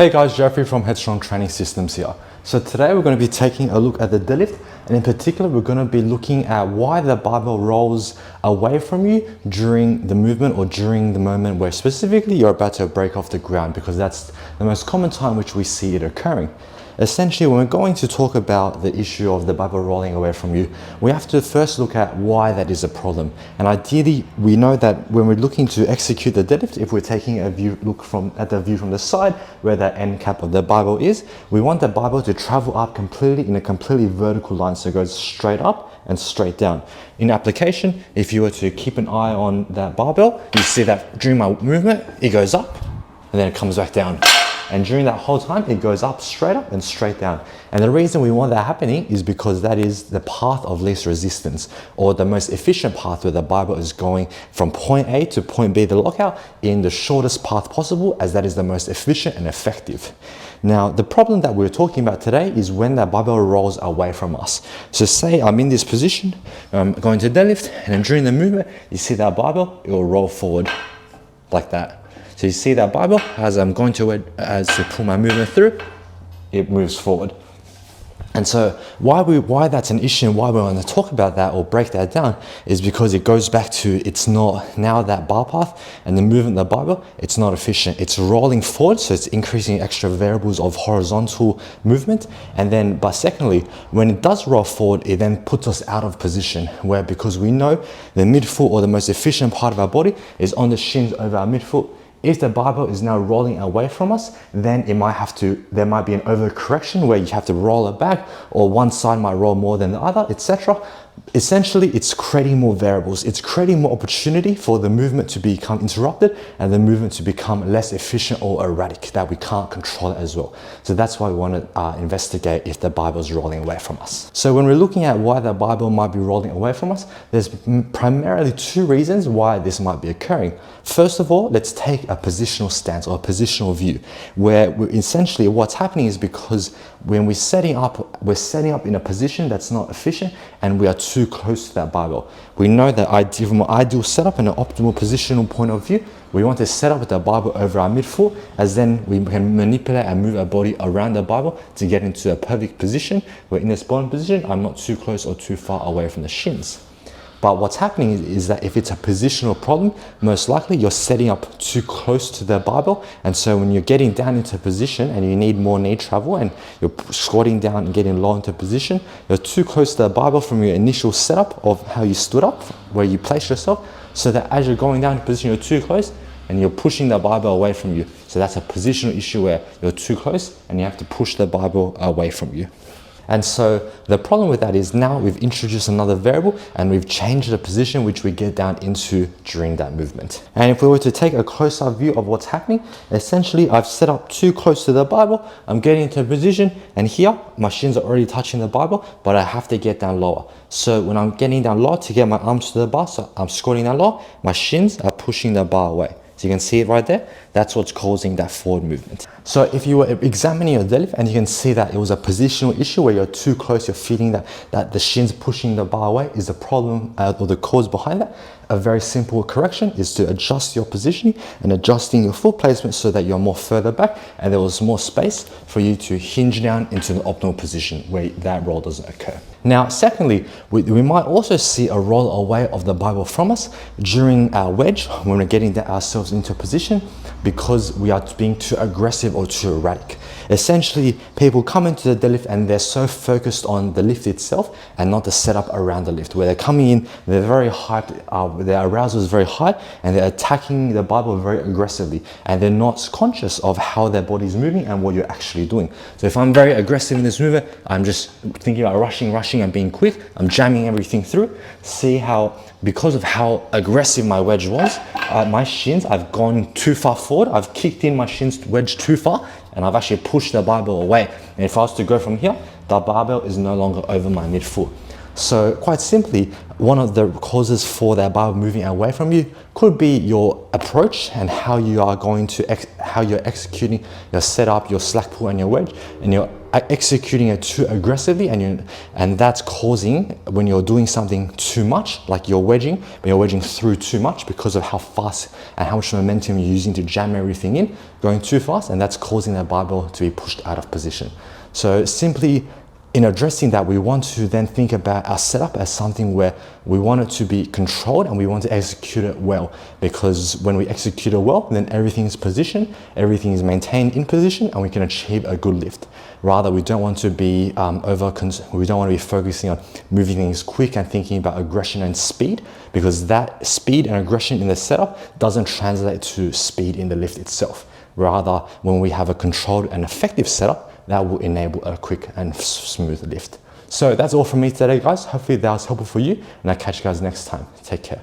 Hey guys, Jeffrey from Headstrong Training Systems here. So today we're going to be taking a look at the deadlift, and in particular we're going to be looking at why the barbell rolls away from you during the movement or during the moment where specifically you're about to break off the ground, because that's the most common time which we see it occurring. Essentially, when we're going to talk about the issue of the barbell rolling away from you, we have to first look at why that is a problem. And ideally, we know that when we're looking to execute the deadlift, if we're taking a view, at the view from the side where the end cap of the barbell is, we want the barbell to travel up completely in a completely vertical line, so it goes straight up and straight down. In application, if you were to keep an eye on that barbell, you see that during my movement, it goes up and then it comes back down. And during that whole time, it goes up and straight down. And the reason we want that happening is because that is the path of least resistance, or the most efficient path where the barbell is going from point A to point B, the lockout, in the shortest path possible, as that is the most efficient and effective. Now, the problem that we're talking about today is when that barbell rolls away from us. So say I'm in this position, I'm going to deadlift, and then during the movement, you see that barbell, it will roll forward like that. So you see that barbell, as I'm going to pull my movement through, it moves forward. And so why that's an issue and why we want to talk about that or break that down is because it goes back to, it's not now that bar path and the movement of the barbell, it's not efficient. It's rolling forward, so it's increasing extra variables of horizontal movement. And then, but secondly, when it does roll forward, it then puts us out of position, where because we know the midfoot, or the most efficient part of our body, is on the shins over our midfoot. If the barbell is now rolling away from us, then there might be an overcorrection where you have to roll it back, or one side might roll more than the other, etc. Essentially, it's creating more variables. It's creating more opportunity for the movement to become interrupted and the movement to become less efficient or erratic, that we can't control it as well. So that's why we want to investigate if the barbell is rolling away from us. So when we're looking at why the barbell might be rolling away from us, there's primarily two reasons why this might be occurring. First of all, let's take a positional stance or a positional view, where essentially what's happening is because when we're setting up in a position that's not efficient and we are too close to that barbell. We know that from an ideal setup and an optimal positional point of view, we want to set up with the barbell over our midfoot, as then we can manipulate and move our body around the barbell to get into a perfect position where in this bottom position, I'm not too close or too far away from the shins. But what's happening is that if it's a positional problem, most likely you're setting up too close to the barbell. And so when you're getting down into position and you need more knee travel and you're squatting down and getting low into position, you're too close to the barbell from your initial setup of how you stood up, where you placed yourself, so that as you're going down to position, you're too close and you're pushing the barbell away from you. So that's a positional issue where you're too close and you have to push the barbell away from you. And so the problem with that is now we've introduced another variable and we've changed the position which we get down into during that movement. And if we were to take a closer view of what's happening, essentially I've set up too close to the barbell, I'm getting into a position, and here my shins are already touching the barbell, but I have to get down lower. So when I'm getting down low to get my arms to the bar, so I'm squatting down low, my shins are pushing the bar away. So you can see it right there. That's what's causing that forward movement. So if you were examining your deadlift and you can see that it was a positional issue where you're too close, you're feeling that the shins pushing the bar away is the problem or the cause behind that. A very simple correction is to adjust your positioning and adjusting your foot placement so that you're more further back and there was more space for you to hinge down into the optimal position where that roll doesn't occur. Now, secondly, we might also see a roll away of the barbell from us during our wedge when we're getting ourselves into a position because we are being too aggressive or too erratic. Essentially, people come into the deadlift and they're so focused on the lift itself and not the setup around the lift, where they're coming in, they're very hyped, their arousal is very high and they're attacking the barbell very aggressively and they're not conscious of how their body is moving and what you're actually doing. So if I'm very aggressive in this movement, I'm just thinking about rushing and being quick, I'm jamming everything through. See how, because of how aggressive my wedge was, my shins, I've gone too far forward, I've kicked in my shins wedge too far, and I've actually pushed the barbell away. And if I was to go from here, the barbell is no longer over my midfoot. So quite simply, one of the causes for that barbell moving away from you could be your approach and how you are going to how you're executing your setup, your slack pull and your wedge, and you're executing it too aggressively, and that's causing, when you're doing something too much, like you're wedging, but you're wedging through too much because of how fast and how much momentum you're using to jam everything in, going too fast, and that's causing that barbell to be pushed out of position. So simply in addressing that, we want to then think about our setup as something where we want it to be controlled and we want to execute it well, because when we execute it well, then everything is positioned, everything is maintained in position, and we can achieve a good lift. Rather, we don't want to be we don't want to be focusing on moving things quick and thinking about aggression and speed, because that speed and aggression in the setup doesn't translate to speed in the lift itself. Rather, when we have a controlled and effective setup, that will enable a quick and smooth lift. So that's all from me today, guys. Hopefully that was helpful for you, and I'll catch you guys next time. Take care.